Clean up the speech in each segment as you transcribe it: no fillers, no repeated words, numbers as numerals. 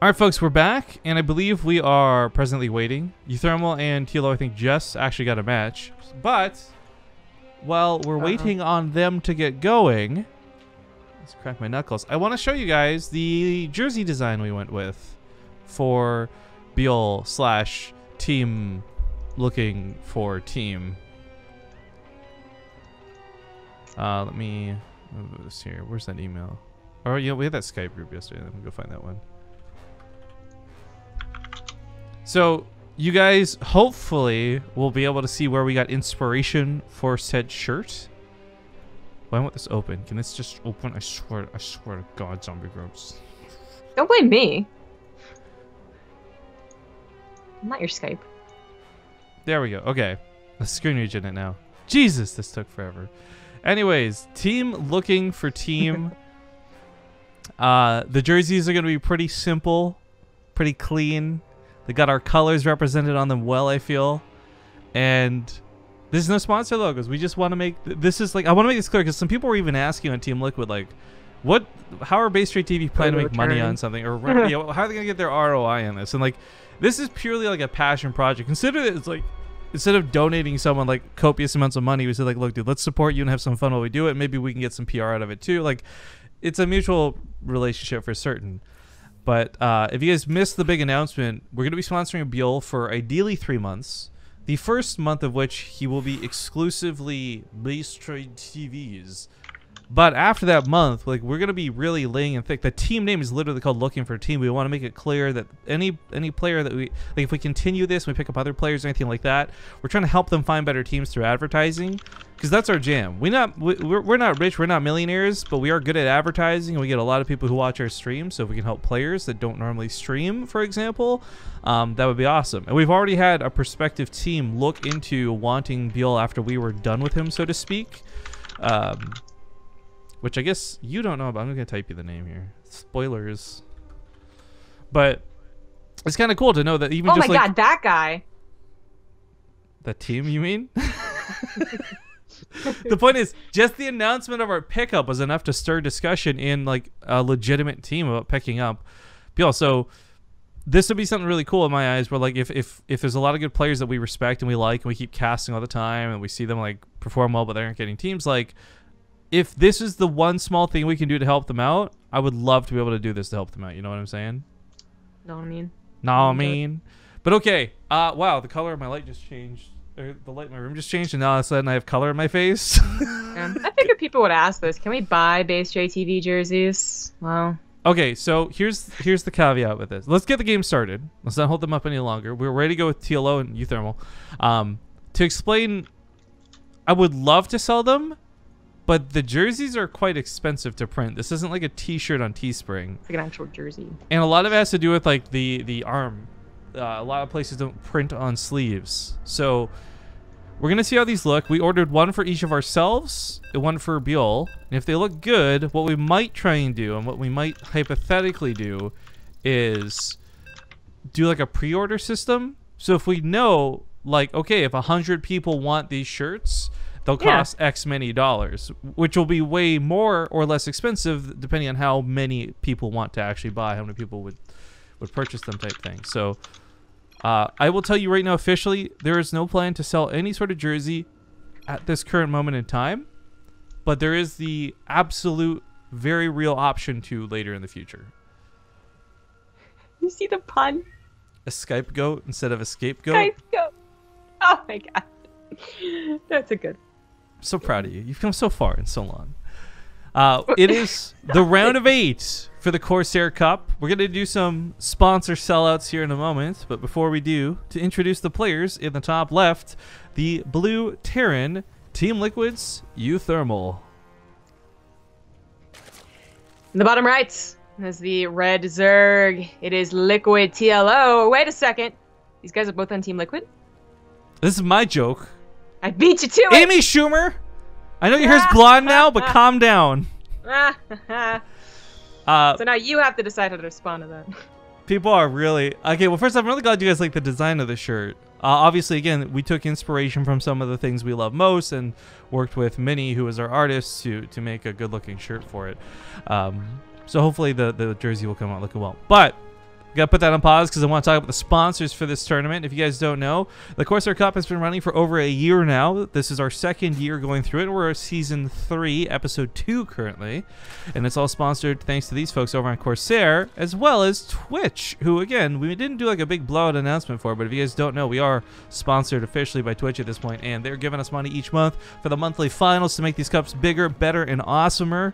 All right, folks, we're back, and I believe we are presently waiting. uThermal and TLO, I think, just actually got a match. But while we're waiting on them to get going, let's crack my knuckles. I want to show you guys the jersey design we went with for Beal / team looking for team. Let me move this here. Where's that email? Oh, yeah, we had that Skype group yesterday. Let me go find that one. So you guys hopefully will be able to see where we got inspiration for said shirt. Why won't this open? Can this just open? I swear to God, zombie groups. Don't blame me. I'm not your Skype. There we go. Okay. Let's screen region it now. Jesus, this took forever. Anyways, team looking for team. The jerseys are going to be pretty simple, pretty clean. They got our colors represented on them well, I feel. And there's no sponsor logos. We just want to make this is like I want to make this clear because some people were even asking on Team Liquid like, how are BaseTradeTV planning to make money on something, or how are they gonna get their ROI on this? And like, this is purely like a passion project. Consider it as like, instead of donating someone like copious amounts of money, we said like, look, dude, let's support you and have some fun while we do it. Maybe we can get some PR out of it too. Like, it's a mutual relationship for certain. But if you guys missed the big announcement, we're going to be sponsoring Beal for ideally 3 months. The first month of which he will be exclusively BaseTradeTV's. But after that month, like, we're going to be really laying in thick. The team name is literally called Looking for a Team. We want to make it clear that any player that we, like, if we continue this, we pick up other players or anything like that, we're trying to help them find better teams through advertising, because that's our jam. We're not rich, we're not millionaires, but we are good at advertising, and we get a lot of people who watch our streams. So if we can help players that don't normally stream, for example, that would be awesome. And we've already had a prospective team look into wanting Beal after we were done with him, so to speak. Which I guess you don't know about. I'm going to type you the name here. Spoilers. But it's kind of cool to know that even just like... Oh my god, that guy. That team, you mean? The point is, just the announcement of our pickup was enough to stir discussion in like a legitimate team about picking up Beal. So this would be something really cool in my eyes, where like if there's a lot of good players that we respect and we like and we keep casting all the time and we see them like perform well but they aren't getting teams, like... If this is the one small thing we can do to help them out, I would love to be able to do this to help them out. You know what I'm saying? Know what I mean? No, I mean. But okay. Wow, the color of my light just changed. Or the light in my room just changed, and now all of a sudden I have color in my face. I figured people would ask this. Can we buy BaseTradeTV jerseys? Well. Okay, so here's the caveat with this. Let's get the game started. Let's not hold them up any longer. We're ready to go with TLO and uThermal. To explain, I would love to sell them, but the jerseys are quite expensive to print. This isn't like a t-shirt on Teespring. It's like an actual jersey. And a lot of it has to do with like the arm. A lot of places don't print on sleeves. So we're going to see how these look. We ordered one for each of ourselves and one for Beal. And if they look good, what we might try and do, and what we might hypothetically do, is do like a pre-order system. So if we know, like, okay, if 100 people want these shirts, they'll cost X many dollars, which will be way more or less expensive depending on how many people want to actually buy, how many people would purchase them type thing. So I will tell you right now officially, there is no plan to sell any sort of jersey at this current moment in time, but there is the absolute very real option to later in the future. You see the pun? A Skype goat instead of a scapegoat? Skype goat. Oh my god. That's a good. I'm so proud of you. You've come so far in so long. It is the round of 8 for the Corsair Cup. We're going to do some sponsor sellouts here in a moment. But before we do, to introduce the players in the top left, the Blue Terran, Team Liquid's uThermal. In the bottom right is the Red Zerg. It is Liquid TLO. Wait a second. These guys are both on Team Liquid? This is my joke. I beat you to it. Amy Schumer, I know your hair's blonde now, but calm down. So now you have to decide how to respond to that. People are really... Okay, well, first, I'm really glad you guys like the design of the shirt. Obviously, again, we took inspiration from some of the things we love most and worked with Minnie, who is our artist, to make a good-looking shirt for it. So hopefully the jersey will come out looking well. But Gotta put that on pause because I want to talk about the sponsors for this tournament. If you guys don't know, the Corsair Cup has been running for over a year now. This is our second year going through it. We're at Season 3, Episode 2 currently. And it's all sponsored thanks to these folks over on Corsair, as well as Twitch, who, again, we didn't do like a big blowout announcement for, but if you guys don't know, we are sponsored officially by Twitch at this point, and they're giving us money each month for the monthly finals to make these cups bigger, better, and awesomer.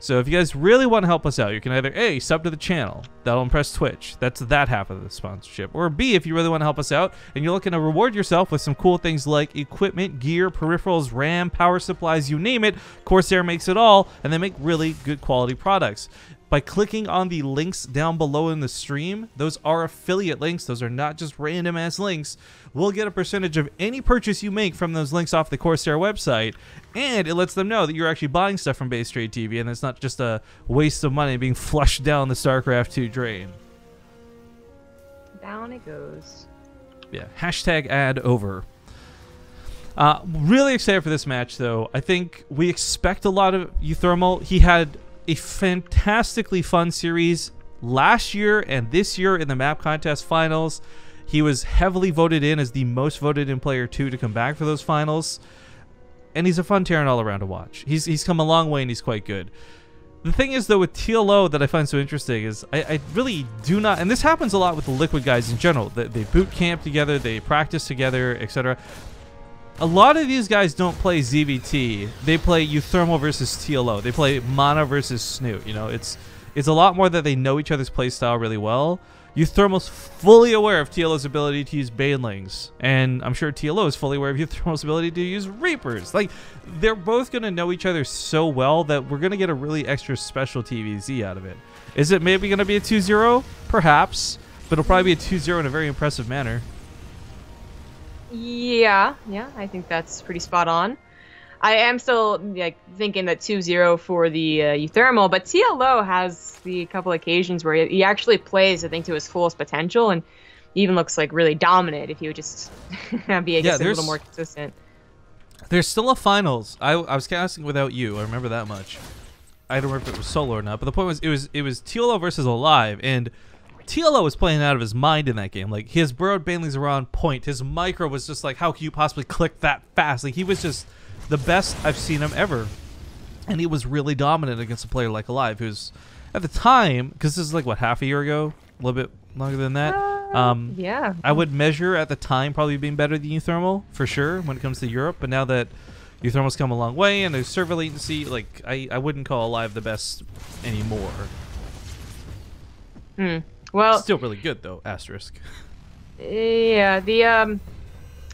So if you guys really want to help us out, you can either A, sub to the channel. That'll impress Twitch. That's that half of the sponsorship. Or B, if you really want to help us out and you're looking to reward yourself with some cool things like equipment, gear, peripherals, RAM, power supplies, you name it, Corsair makes it all, and they make really good quality products. By clicking on the links down below in the stream, those are affiliate links. Those are not just random ass links. We'll get a percentage of any purchase you make from those links off the Corsair website, and it lets them know that you're actually buying stuff from BaseTradeTV, and it's not just a waste of money being flushed down the StarCraft 2 drain. Down it goes. Yeah, hashtag ad over. Really excited for this match, though. I think we expect a lot of uThermal. He had a fantastically fun series last year and this year in the map contest finals. He was heavily voted in as the most voted in player 2 to come back for those finals, and he's a fun Terran all around to watch. He's come a long way and he's quite good. The thing is, though, with TLO that I find so interesting is I really do not, and this happens a lot with the Liquid guys in general, they boot camp together, they practice together, etc. A lot of these guys don't play ZVT. They play uThermal versus TLO. They play Mana versus Snoot. You know, it's a lot more that they know each other's playstyle really well. uThermal's fully aware of TLO's ability to use Banelings, and I'm sure TLO is fully aware of uThermal's ability to use Reapers. Like, they're both going to know each other so well that we're going to get a really extra special TvZ out of it. Is it maybe going to be a 2-0? Perhaps, but it'll probably be a 2-0 in a very impressive manner. Yeah, I think that's pretty spot on. I am still like thinking that 2-0 for the uThermal, but TLO has the couple occasions where he actually plays, I think, to his fullest potential, and even looks like really dominant if he would just be just a little more consistent. There's still a finals. I was casting without you. I remember that much. I don't remember if it was solo or not, but the point was it was TLO versus Alive, and TLO was playing out of his mind in that game. Like, his burrowed banelings were on point. His micro was just like, how can you possibly click that fast? Like, he was just the best I've seen him ever. And he was really dominant against a player like Alive, who's, at the time, because this is like, what, half a year ago? A little bit longer than that? Yeah. I would measure at the time probably being better than uThermal, for sure, when it comes to Europe. But now that uThermal's come a long way and there's server latency, like, I wouldn't call Alive the best anymore. Well, still really good though, asterisk. Yeah, the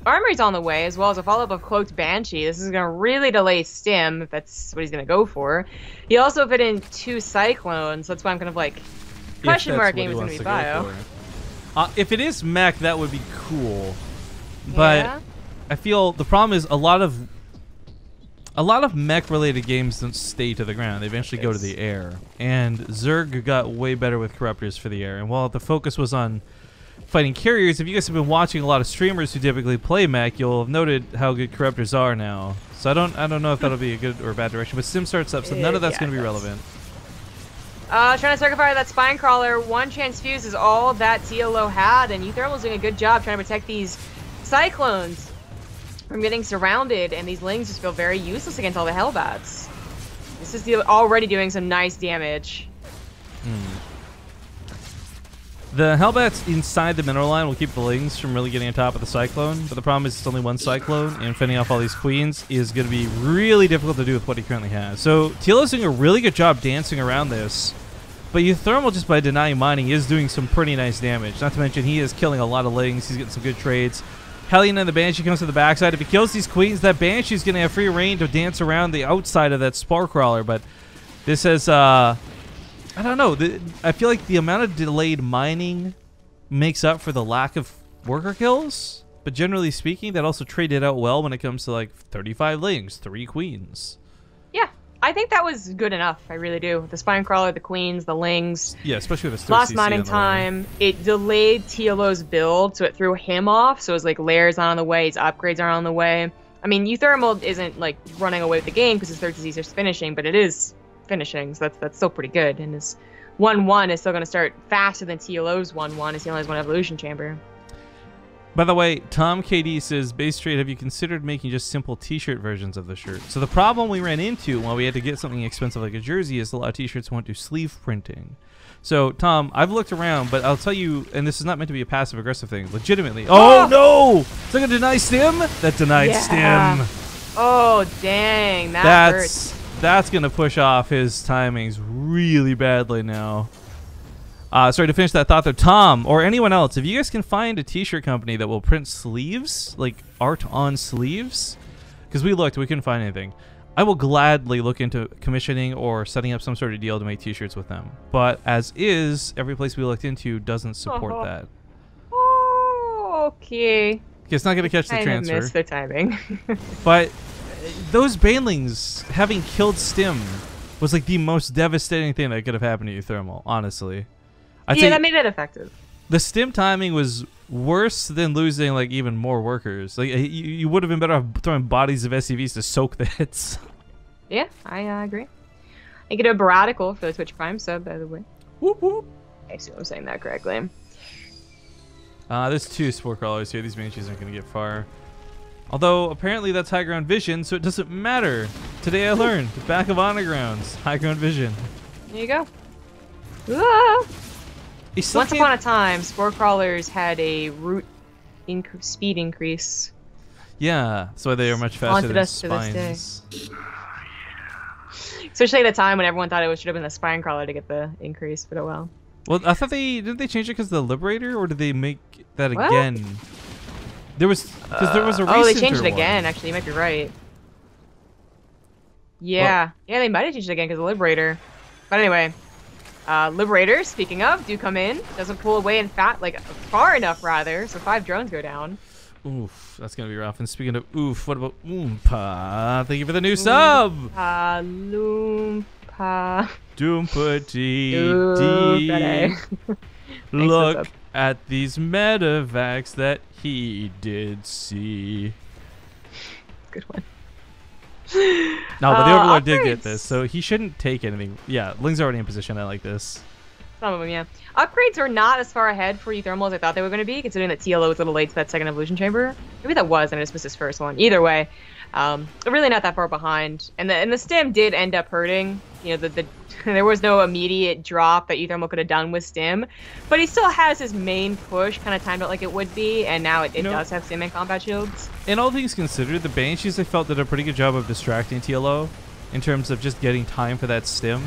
armory's on the way, as well as a follow-up of Cloaked Banshee. This is going to really delay Stim, if that's what he's going to go for. He also fit in 2 Cyclones, so that's why I'm kind of like, question mark game is going to be bio. If it is mech, that would be cool. But yeah. I feel the problem is a lot of mech-related games don't stay to the ground. They eventually go to the air. And Zerg got way better with Corruptors for the air. And while the focus was on fighting carriers, if you guys have been watching a lot of streamers who typically play mech, you'll have noted how good Corruptors are now. So I don't know if that'll be a good or bad direction. But Sim starts up, so none of that's going to be relevant. Trying to circuit fire that Spine Crawler. One chance fuse is all that TLO had, and uThermal's doing a good job trying to protect these Cyclones from getting surrounded, and these Lings just feel very useless against all the Hellbats. This is already doing some nice damage. The Hellbats inside the mineral line will keep the Lings from really getting on top of the Cyclone, but the problem is it's only one Cyclone, and fending off all these Queens is going to be really difficult to do with what he currently has. So TLO's doing a really good job dancing around this, but uThermal, just by denying mining, is doing some pretty nice damage. Not to mention he is killing a lot of Lings, he's getting some good trades. Hellion and the Banshee comes to the backside. If he kills these Queens, that Banshee's going to have free reign to dance around the outside of that Spore Crawler. But this has, I don't know. I feel like the amount of delayed mining makes up for the lack of worker kills. But generally speaking, that also traded out well when it comes to like 35 Lings, 3 Queens. Yeah, I think that was good enough. I really do. The Spine Crawler, the Queens, the Lings. Yeah, especially with the lost mining time. It delayed TLO's build, so it threw him off. So it was like layers on the way, his upgrades are on the way. I mean, uThermal isn't like running away with the game because his third disease is finishing, but it is finishing, so that's still pretty good. And his 1-1 is still going to start faster than TLO's 1-1, as he only has one evolution chamber. By the way, Tom KD says, Base Trade, have you considered making just simple t-shirt versions of the shirt? So the problem we ran into when we had to get something expensive like a jersey is a lot of t-shirts won't do sleeve printing. So, Tom, I've looked around, but I'll tell you, and this is not meant to be a passive-aggressive thing, legitimately. Oh, no! Is that going to deny stim? That denied stim. Oh, dang. That hurts. That's going to push off his timings really badly now. Sorry to finish that thought there. Tom, or anyone else, if you guys can find a t-shirt company that will print sleeves, like art on sleeves, because we looked, we couldn't find anything. I will gladly look into commissioning or setting up some sort of deal to make t-shirts with them. But as is, every place we looked into doesn't support that. Oh, okay. It's not going to catch the transfer. I missed the timing. But those banelings having killed Stim was like the most devastating thing that could have happened to uThermal, honestly. Yeah, that made it effective. The Stim timing was worse than losing like even more workers. Like you would have been better off throwing bodies of SCVs to soak the hits. Yeah, I agree. I get a Baratical for the Twitch Prime sub, by the way. Whoop whoop. I see if I'm saying that correctly. There's 2 spore crawlers here. These banshees aren't going to get far. Although apparently that's high ground vision, so it doesn't matter. Today I learned the back of honor grounds, high ground vision. There you go. Ah! Once upon a time, spore crawlers had a root speed increase. Yeah, so they are much faster than spines. Especially at a time when everyone thought it should have been the spine crawler to get the increase, but oh well. Well, I thought didn't they change it because of the Liberator, or did they make that again? There was there was a recent they changed it again. Actually, you might be right. Yeah, yeah, they might have changed it again because of the Liberator. But anyway. Liberator, speaking of, do come in. Doesn't pull away in far enough rather, so 5 drones go down. Oof, that's gonna be rough. And speaking of oof, what about Oompa? Thank you for the new sub! Loompa. Doompa D. Look at these medevacs that he did see. Good one. No, but the Overlord did get this, so he shouldn't take anything. Yeah, Ling's already in position. I like this. Some of them, yeah. Upgrades are not as far ahead for uThermal as I thought they were going to be, considering that TLO was a little late to that second evolution chamber. Maybe that was, and I just missed his first one. Either way, really not that far behind. And the stim did end up hurting. You know, there was no immediate drop that uThermal could have done with stim, but he still has his main push kind of timed out like it would be, and now it does have stim and combat shields. In all things considered, the Banshees I felt did a pretty good job of distracting TLO in terms of just getting time for that stim.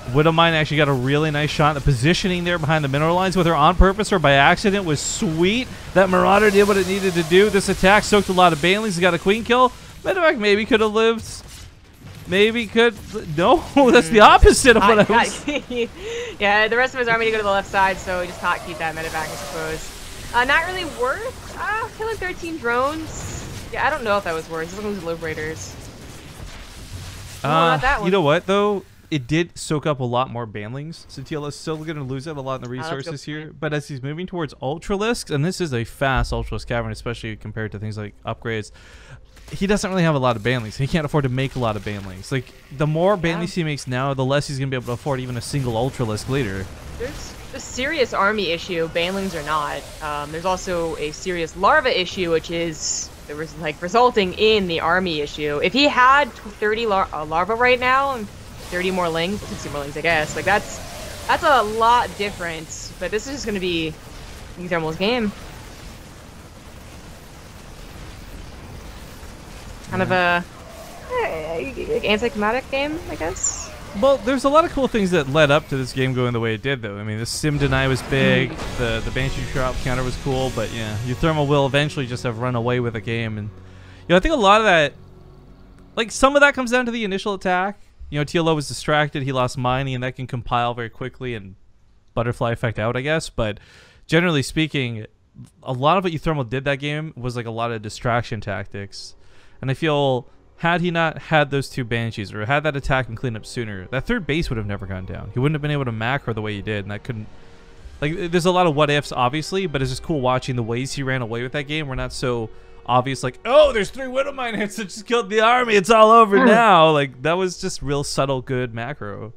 Widowmine actually got a really nice shot. The positioning there behind the mineral lines, whether on purpose or by accident, was sweet. That Marauder did what it needed to do. This attack soaked a lot of banelings. He got a queen kill. Medevac maybe could have lived. Maybe could. No, that's the opposite of what I was. Yeah, the rest of his army to go to the left side, so he just not keep that medevac, I suppose. Not really worth killing 13 drones. Yeah, I don't know if that was worth. He's looking at Liberators. Not that one. You know what though? It did soak up a lot more banlings, so TLO's still going to lose out a lot in the resources here. But as he's moving towards Ultralisks, and this is a fast Ultralisk cavern, especially compared to things like upgrades, he doesn't really have a lot of banlings. He can't afford to make a lot of banlings. Like, the more banlings he makes now, the less he's going to be able to afford even a single Ultralisk later. There's a serious army issue, banlings are not. There's also a serious larva issue, which is resulting in the army issue. If he had 30 larva right now, and 30 more lings, 60 more lings, I guess. Like that's a lot different. But this is just gonna be uThermal's game. Kind of a anticlimactic game, I guess. Well, there's a lot of cool things that led up to this game going the way it did, though. I mean, the Sim Deny was big, the Banshee drop counter was cool, but yeah, uThermal will eventually just have run away with the game. And I think a lot of that, like some of that comes down to the initial attack. TLO was distracted, he lost mining, and that can compile very quickly and butterfly effect out, I guess. But generally speaking, a lot of what uThermal did that game was like a lot of distraction tactics. And I feel, had he not had those 2 Banshees, or had that attack and clean up sooner, that 3rd base would have never gone down. He wouldn't have been able to macro the way he did, and that couldn't... Like, there's a lot of what-ifs, obviously, but it's just cool watching the ways he ran away with that game. We're not so obvious, like, oh, there's 3 Widow Mine hits that just killed the army. It's all over now. Like, that was just real subtle, good macro.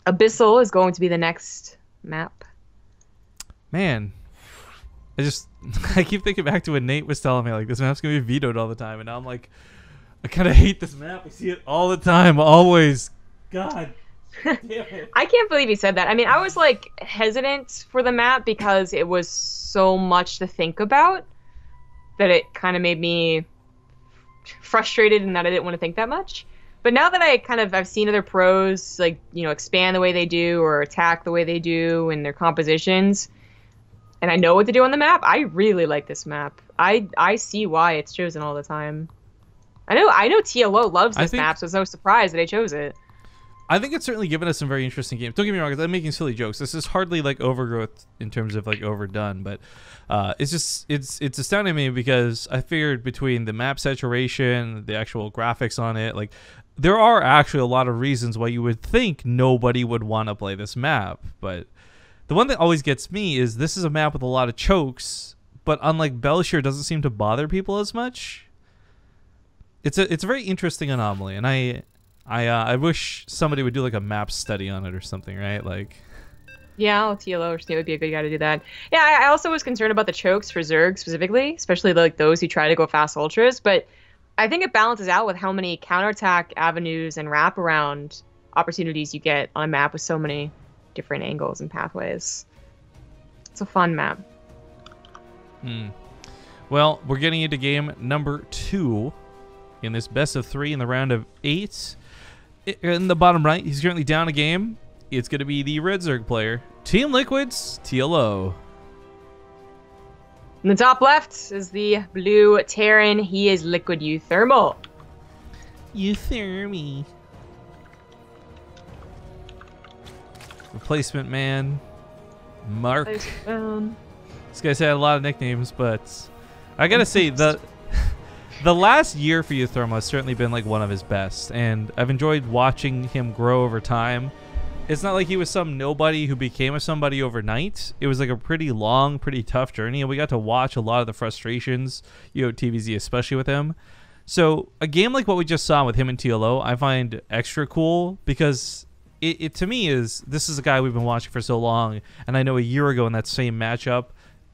Abyssal is going to be the next map. Man, I keep thinking back to when Nate was telling me, like, this map's going to be vetoed all the time. And now I'm like, I kind of hate this map. I see it all the time, always. God. Damn it. I can't believe he said that. I mean, I was like hesitant for the map because it was so much to think about that it kind of made me frustrated and that I didn't want to think that much. But now that I've seen other pros, like, you know, expand the way they do or attack the way they do in their compositions, and I know what to do on the map, I really like this map. I see why it's chosen all the time. I know TLO loves this map, so it's no surprise that they chose it. I think it's certainly given us some very interesting games. Don't get me wrong, I'm making silly jokes. This is hardly like overgrowth in terms of like overdone, but it's astounding to me because I figured between the map saturation, the actual graphics on it, like there are actually a lot of reasons why you would think nobody would want to play this map. But the one that always gets me is this is a map with a lot of chokes, but unlike Belshire, it doesn't seem to bother people as much. It's a very interesting anomaly, and I wish somebody would do like a map study on it or something, right? Like, yeah, TLO or Snake would be a good guy to do that. Yeah, I also was concerned about the chokes for Zerg specifically, especially like those who try to go fast ultras. But I think it balances out with how many counterattack avenues and wraparound opportunities you get on a map with so many different angles and pathways. It's a fun map. Well, we're getting into game number 2 in this best of 3 in the round of 8. In the bottom right, he's currently down a game. It's going to be the Red Zerg player. Team Liquid's TLO. In the top left is the blue Terran. He is Liquid uThermal. uThermy. Replacement Man. Mark. This guy's had a lot of nicknames, but I got to say, the last year for uThermal has certainly been like one of his best, and I've enjoyed watching him grow over time. It's not like he was some nobody who became a somebody overnight. It was like a pretty long, pretty tough journey, and we got to watch a lot of the frustrations, TvZ especially with him. So a game like what we just saw with him and TLO, I find extra cool because it to me this is a guy we've been watching for so long, and I know a year ago in that same matchup,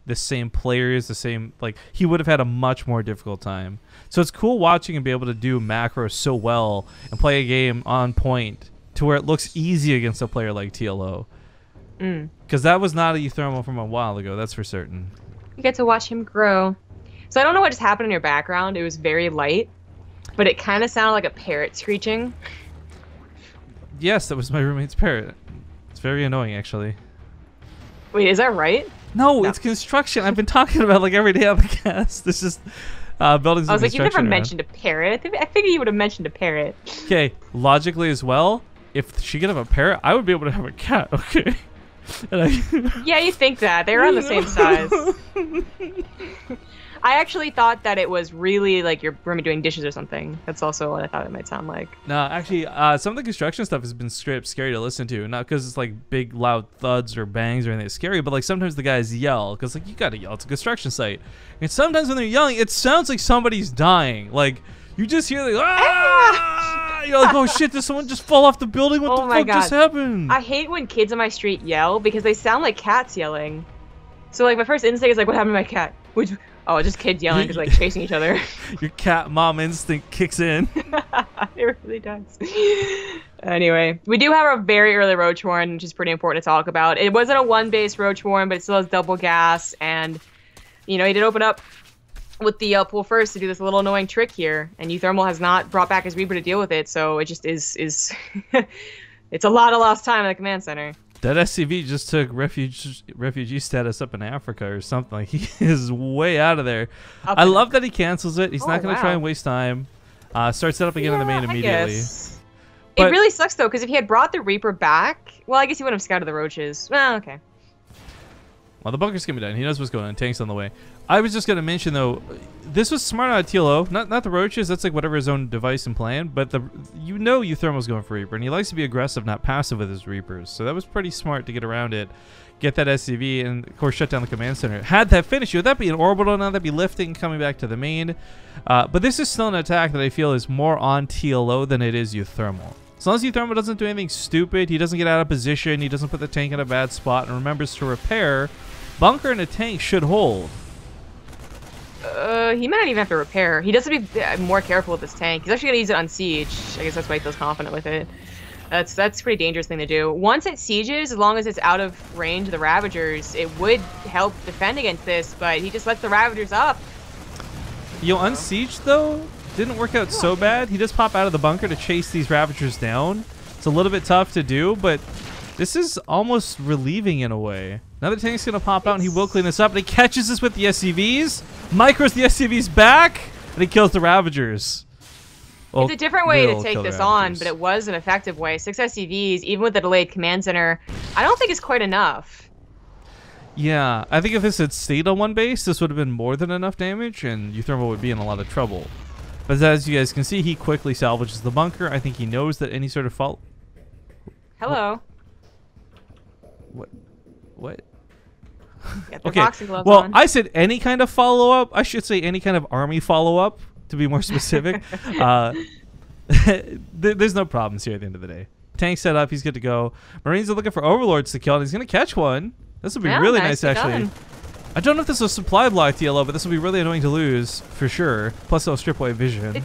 the same players, the same, like, he would have had a much more difficult time. So it's cool watching him be able to do macros so well and play a game on point to where it looks easy against a player like TLO. Because that was not a uThermal from a while ago, that's for certain. You get to watch him grow. So I don't know what just happened in your background. It was very light, but it kind of sounded like a parrot screeching. Yes, that was my roommate's parrot. It's very annoying, actually. Wait, is that right? No, it's construction. I've been talking about like every day on the cast. This is buildings. I was like, you've never mentioned a parrot. I figured you would have mentioned a parrot. Okay, logically as well, if she could have a parrot, I would be able to have a cat. Okay. Yeah, you think that they're on the same size. I actually thought that it was really like your roommate doing dishes or something. That's also what I thought it might sound like. No, actually, some of the construction stuff has been straight up scary to listen to. Not because it's like big, loud thuds or bangs or anything that's scary, but like sometimes the guys yell because like you gotta yell. It's a construction site, and sometimes when they're yelling, it sounds like somebody's dying. Like you just hear like ah! You're like, oh shit, did someone just fall off the building? What the fuck just happened? I hate when kids on my street yell because they sound like cats yelling. So like my first instinct is like, what happened to my cat? Oh, just kids yelling because like chasing each other. Your cat mom instinct kicks in. It really does. Anyway, we do have a very early Roach Warren, which is pretty important to talk about. It wasn't a one-base Roach Warren, but it still has double gas, and you know he did open up with the pull first to do this little annoying trick here, and uThermal has not brought back his Reaper to deal with it, so it just is it's a lot of lost time at the command center. That SCV just took refugee status up in Africa or something. Like he is way out of there. I love that he cancels it. He's not going to try and waste time. Starts it up again in the main immediately. It really sucks though, because if he had brought the Reaper back, well, I guess he wouldn't have scouted the roaches. Well, okay. Well, the bunker's going to be done. He knows what's going on. Tank's on the way. I was just gonna mention though, this was smart out of TLO. Not the roaches. That's like whatever his own device and plan. But uThermal's going for Reaper, and he likes to be aggressive, not passive with his Reapers. So that was pretty smart to get around it, get that SCV, and of course shut down the command center. Had that finished, would that be an orbital now? That'd be lifting, coming back to the main. But this is still an attack that I feel is more on TLO than it is uThermal. As long as uThermal doesn't do anything stupid, he doesn't get out of position, he doesn't put the tank in a bad spot, and remembers to repair, bunker and a tank should hold. He might not even have to repair. He does have to be more careful with this tank. He's actually going to use it on siege. I guess that's why he feels confident with it. That's a pretty dangerous thing to do. Once it sieges, as long as it's out of range of the Ravagers, it would help defend against this, but he just lets the Ravagers up. On siege, though, didn't work out so bad. He just pop out of the bunker to chase these Ravagers down. It's a little bit tough to do, but this is almost relieving in a way. Now the tank's going to pop out, and he will clean this up, and he catches us with the SCVs, micros the SCVs back, and he kills the Ravagers. Well, it's a different way to take this on, but it was an effective way. 6 SCVs, even with the delayed command center, I don't think it's quite enough. Yeah, I think if this had stayed on one base, this would have been more than enough damage, and uThermal would be in a lot of trouble. But as you guys can see, he quickly salvages the bunker. I think he knows that any sort of fault... Hello. What? Okay, well, on. I said any kind of follow-up. I should say any kind of army follow-up, to be more specific. There's no problems here at the end of the day. Tank set up, he's good to go. Marines are looking for overlords to kill, and he's going to catch one. This will be really nice, actually. Done. I don't know if this is a supply block TLO, but this will be really annoying to lose, for sure. Plus, it'll strip away vision.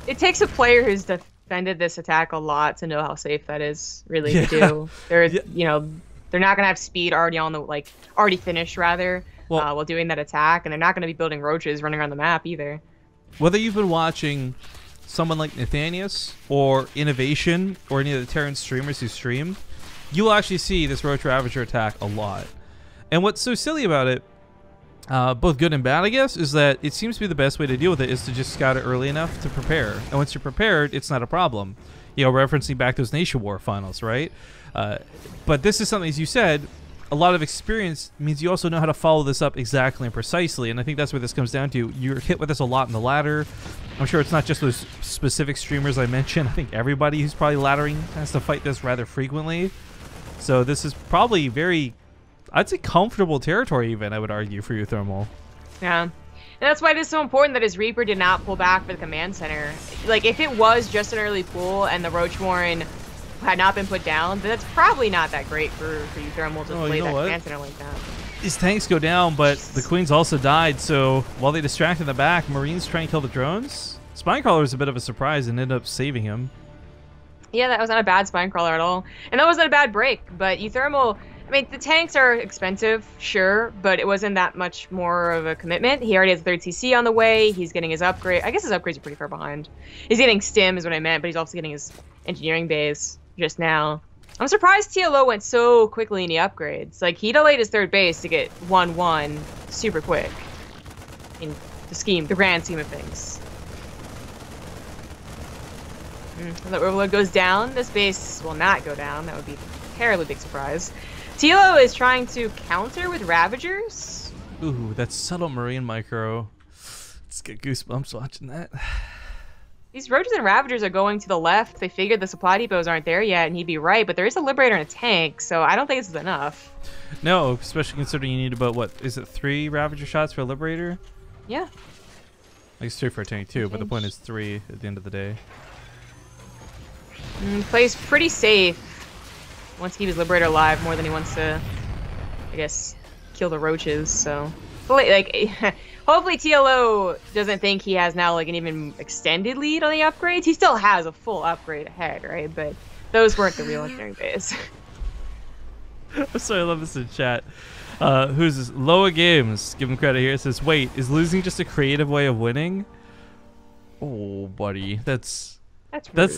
It takes a player who's defended this attack a lot to know how safe that is, really, to do. There's, they're not going to have speed already on the, already finished, rather, while doing that attack, and they're not going to be building roaches running around the map, either. Whether you've been watching someone like Nathanius or Innovation or any of the Terran streamers who stream, you'll actually see this Roach Ravager attack a lot. And what's so silly about it, both good and bad, I guess, is that it seems to be the best way to deal with it is to just scout it early enough to prepare. And once you're prepared, it's not a problem. Referencing back those Nation War finals, right? But this is something, as you said, a lot of experience means you also know how to follow this up exactly and precisely, and I think that's where this comes down to. You're hit with this a lot in the ladder. I'm sure it's not just those specific streamers I mentioned. I think everybody who's probably laddering has to fight this rather frequently. So this is probably very, I'd say, comfortable territory even, I would argue, for uThermal. Yeah. And that's why it is so important that his Reaper did not pull back for the command center. If it was just an early pull and the Roach Warren had not been put down, then that's probably not that great for uThermal to play that command center like that. These tanks go down, but the Queens also died, so while they distract in the back, Marines try and kill the drones. Spinecrawler was a bit of a surprise and ended up saving him. Yeah, that was not a bad Spinecrawler at all. And that wasn't a bad break, but uThermal, I mean, the tanks are expensive, sure, but it wasn't that much more of a commitment. He already has a 3rd CC on the way. He's getting his upgrade. I guess his upgrades are pretty far behind. He's getting stim is what I meant, but he's also getting his engineering base just now. I'm surprised TLO went so quickly in the upgrades. He delayed his 3rd base to get 1-1 super quick in the grand scheme of things. The overload goes down. This base will not go down. That would be a terribly big surprise. TLO is trying to counter with Ravagers. Ooh, that subtle Marine micro. Let's get goosebumps watching that. These Roaches and Ravagers are going to the left. They figured the supply depots aren't there yet, and he'd be right, but there is a Liberator and a tank, so I don't think this is enough. No, especially considering you need about, what, is it 3 Ravager shots for a Liberator? Yeah. I guess 2 for a tank, too, but the point is 3 at the end of the day. Plays pretty safe. Wants to keep his Liberator alive more than he wants to, I guess, kill the Roaches, so... hopefully TLO doesn't think he has now an even extended lead on the upgrades. He still has a full upgrade ahead, right? But those weren't the real engineering base. I'm sorry, I love this in chat. Who's this? Loa Games, give him credit here. It says, wait, is losing just a creative way of winning? Oh, buddy, that's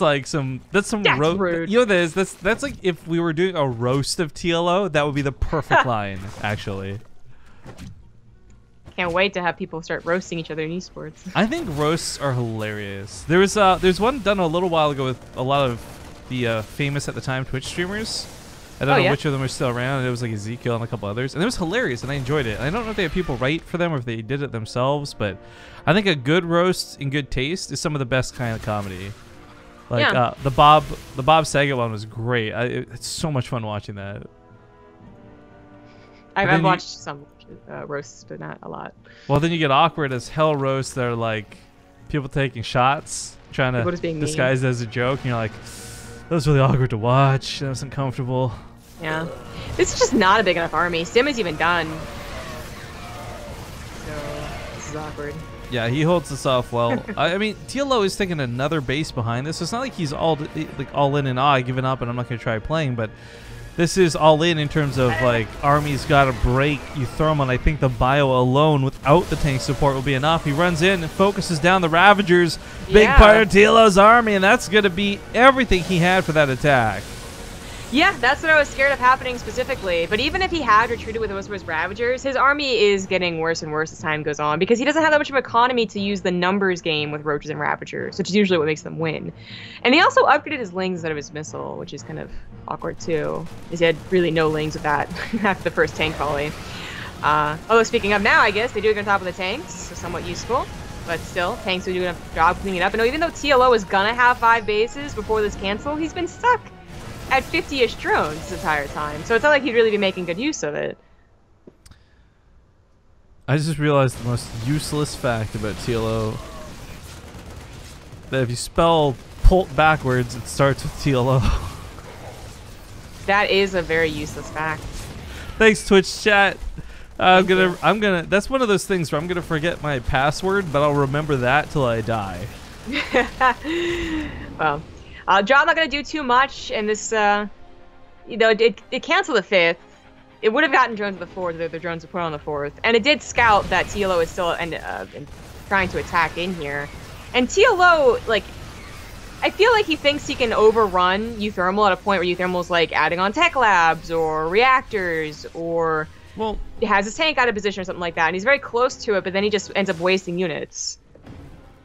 like some rude. That's like if we were doing a roast of TLO, that would be the perfect line, actually. Can't wait to have people start roasting each other in esports. I think roasts are hilarious. There's one done a little while ago with a lot of the famous at the time Twitch streamers, I don't know which of them are still around. It was like Ezekiel and a couple others. And it was hilarious, and I enjoyed it. I don't know if they have people write for them or if they did it themselves, but I think a good roast in good taste is some of the best kind of comedy. Like the Bob Saget one was great. It's so much fun watching that. I've watched some roasts, but not a lot. Well, then you get awkward as hell roasts that are like people taking shots, trying to disguise it as a joke, and you're like, that was really awkward to watch. That was uncomfortable. Yeah. This is just not a big enough army. Sim is even done. So, this is awkward. Yeah, he holds this off well. I mean, TLO is thinking another base behind this. It's not like he's all in and I giving up and I'm not going to try playing, but this is all in terms of like army's got to break uThermal, and I think the bio alone without the tank support will be enough. He runs in and focuses down the Ravagers, big part of TLO's army, and that's going to be everything he had for that attack. Yeah, that's what I was scared of happening specifically. But even if he had retreated with most of his Ravagers, his army is getting worse and worse as time goes on because he doesn't have that much of economy to use the numbers game with Roaches and Ravagers, which is usually what makes them win. And he also upgraded his Lings instead of his Missile, which is kind of awkward too, because he had really no Lings with that after the first tank volley. Although speaking of now, I guess they do get on top of the tanks, so somewhat useful. But still, tanks will do a job cleaning it up. And even though TLO is gonna have 5 bases before this cancel, he's been stuck at 50-ish drones this entire time. So it's not like he'd really be making good use of it. I just realized the most useless fact about TLO. That if you spell Pult backwards, it starts with TLO. That is a very useless fact. Thanks, Twitch chat. I'm gonna that's one of those things where I'm gonna forget my password, but I'll remember that till I die. Well, John not gonna do too much, and this, you know, it canceled the 5th. It would have gotten drones to the 4th if the drones were put on the 4th, and it did scout that TLO is still trying to attack in here. And TLO, like, I feel like he thinks he can overrun uThermal at a point where uThermal's like adding on tech labs or reactors or has his tank out of position or something like that, and he's very close to it, but then he just ends up wasting units.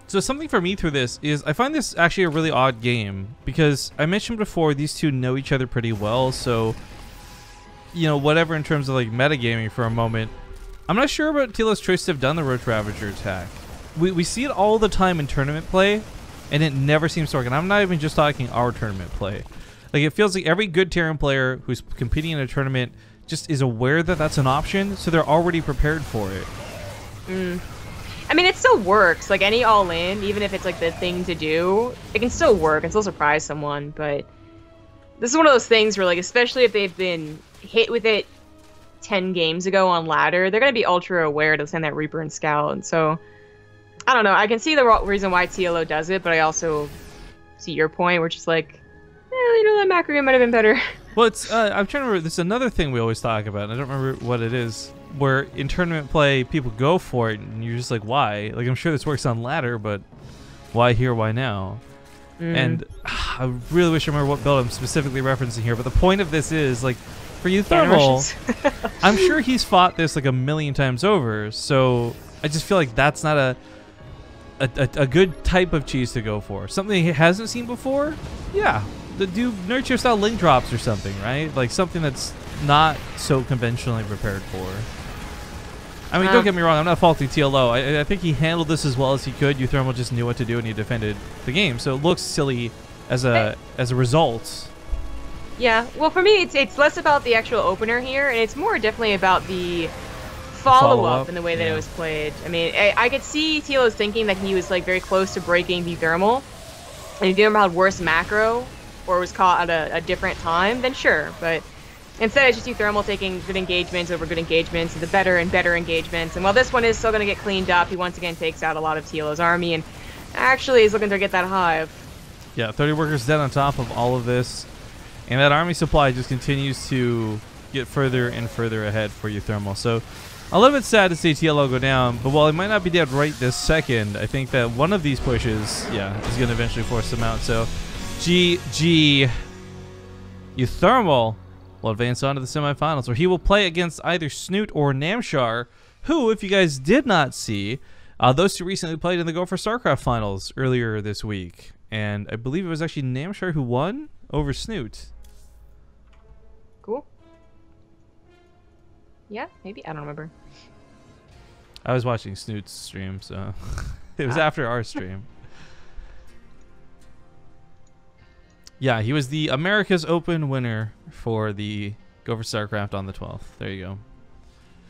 So something for me through this is I find this actually a really odd game because I mentioned before these two know each other pretty well, so you know, whatever in terms of like metagaming for a moment, I'm not sure about TLO's choice to have done the Roach Ravager attack. We see it all the time in tournament play, and it never seems to work. And I'm not even just talking our tournament play. Like, it feels like every good Terran player who's competing in a tournament just is aware that that's an option, so they're already prepared for it. I mean, it still works. Like, any all-in, even if it's like the thing to do, it can still work and still surprise someone. But this is one of those things where, like, especially if they've been hit with it 10 games ago on ladder, they're going to be ultra aware to send that Reaper and Scout. And so, I don't know. I can see the reason why TLO does it, but I also see your point, where it's just like, you know, that macro might have been better. Well, it's I'm trying to remember. There's another thing we always talk about, and I don't remember what it is, where in tournament play, people go for it, and you're just like, why? Like, I'm sure this works on ladder, but why here, why now? And I really wish I remember what build I'm specifically referencing here, but the point of this is, like, for uThermal, I'm sure he's fought this like a million times over, so I just feel like that's not a good type of cheese to go for. Something he hasn't seen before? Yeah. Do nurture style link drops or something, right? Like something that's not so conventionally prepared for. I mean, don't get me wrong, I'm not faulting TLO. I think he handled this as well as he could. uThermal just knew what to do and he defended the game. So it looks silly as a result. Yeah, well, for me, it's less about the actual opener here, and it's more definitely about the follow-up in the way that it was played. I mean, I could see TLO's thinking that he was like very close to breaking uThermal, and if uThermal had worse macro, or was caught at a different time, then sure. But instead, it's just uThermal taking good engagements over good engagements, the better and better engagements. And while this one is still going to get cleaned up, he once again takes out a lot of TLO's army, and actually is looking to get that hive. Yeah, 30 workers dead on top of all of this. And that army supply just continues to get further and further ahead for uThermal. So a little bit sad to see TLO go down, but while he might not be dead right this second, I think that one of these pushes, is going to eventually force him out. So GG. uThermal will advance on to the semifinals, where he will play against either Snoot or Namshar, who, if you guys did not see, those two recently played in the Go for StarCraft finals earlier this week. And I believe it was actually Namshar who won over Snoot. Cool. Yeah, maybe. I don't remember. I was watching Snoot's stream, so it was after our stream. Yeah, he was the America's Open winner for the Go for StarCraft on the 12th. There you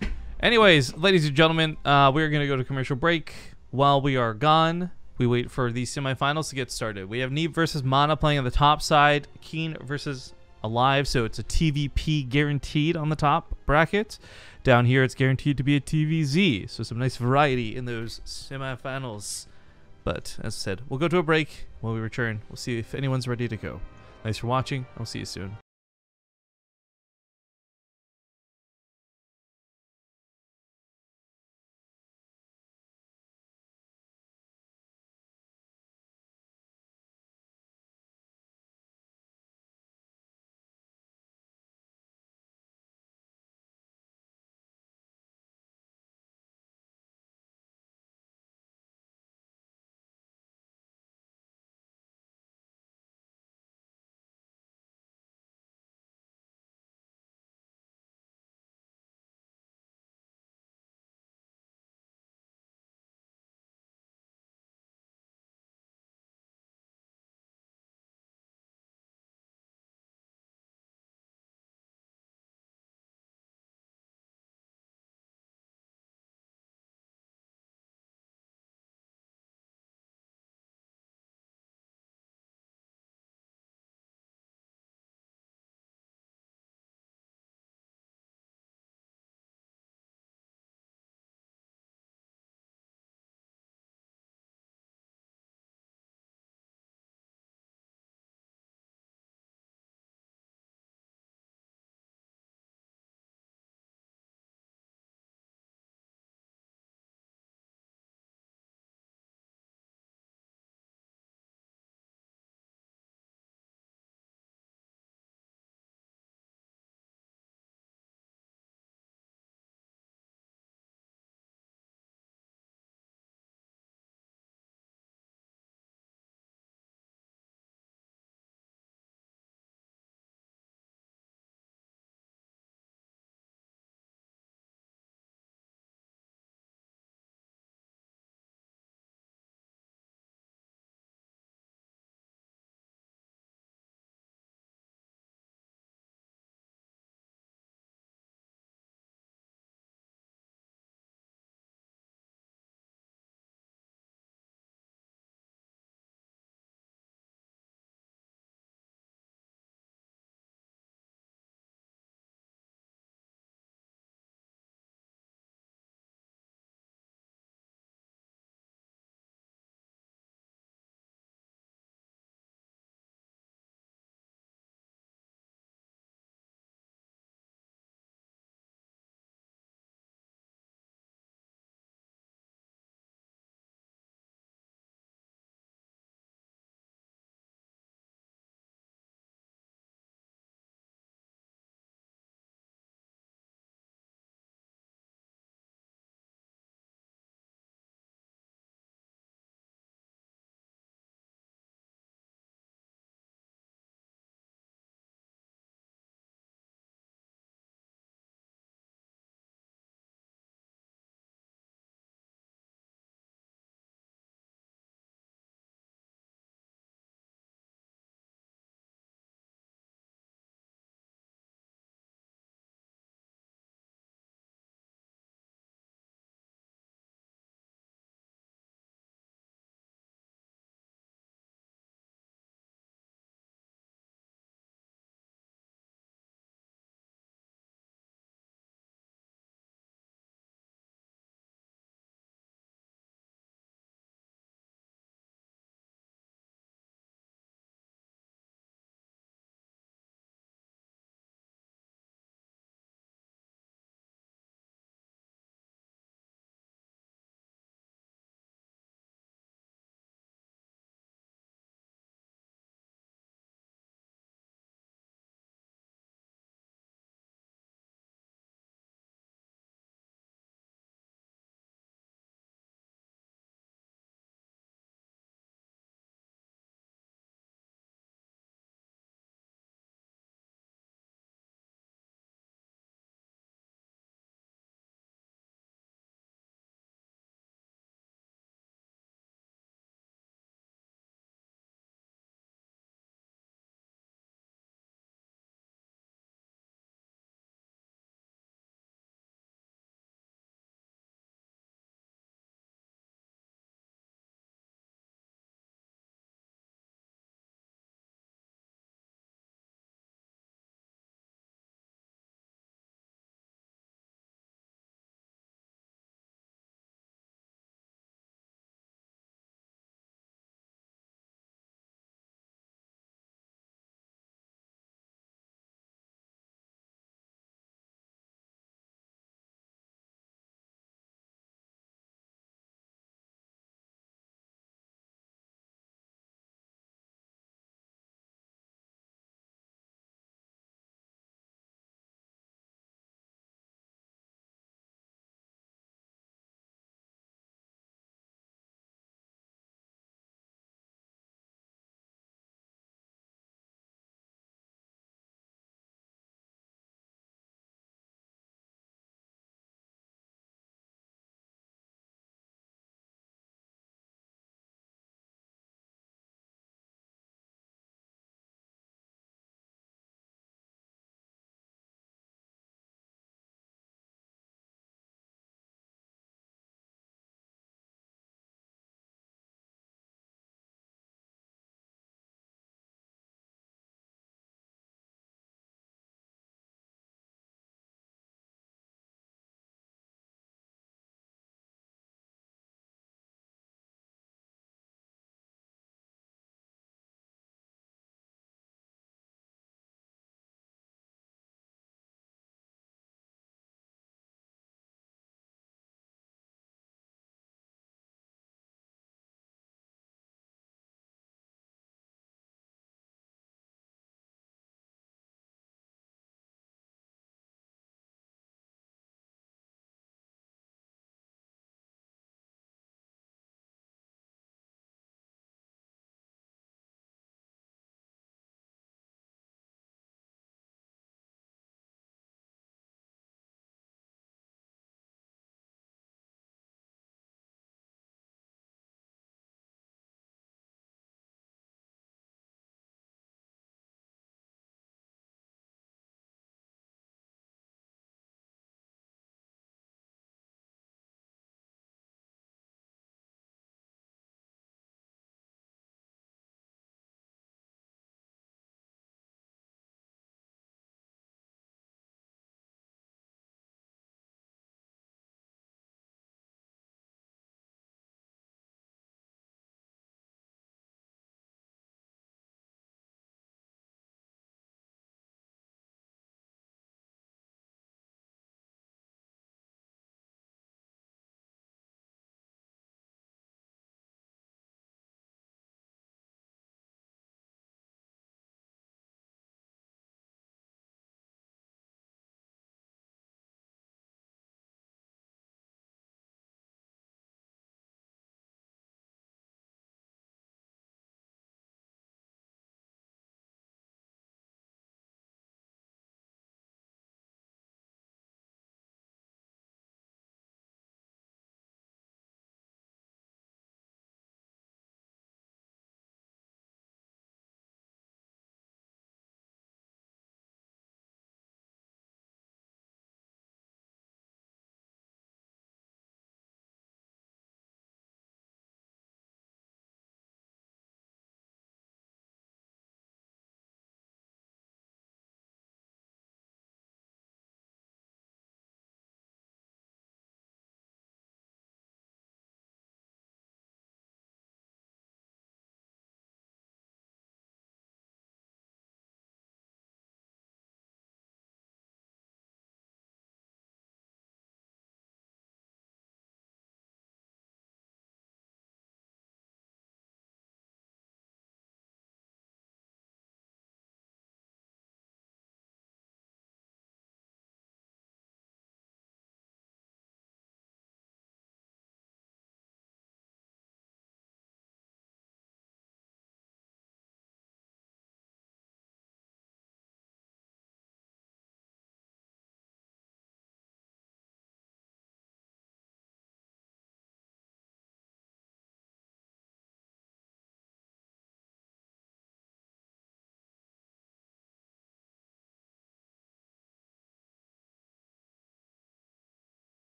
go. Anyways, ladies and gentlemen, we're going to go to commercial break. While we are gone, we wait for the semifinals to get started. We have Neeb versus Mana playing on the top side. Keen versus Alive, so it's a TVP guaranteed on the top bracket. Down here, it's guaranteed to be a TvZ, so some nice variety in those semifinals. But, as I said, we'll go to a break. When we return, we'll see if anyone's ready to go. Thanks for watching. I'll see you soon.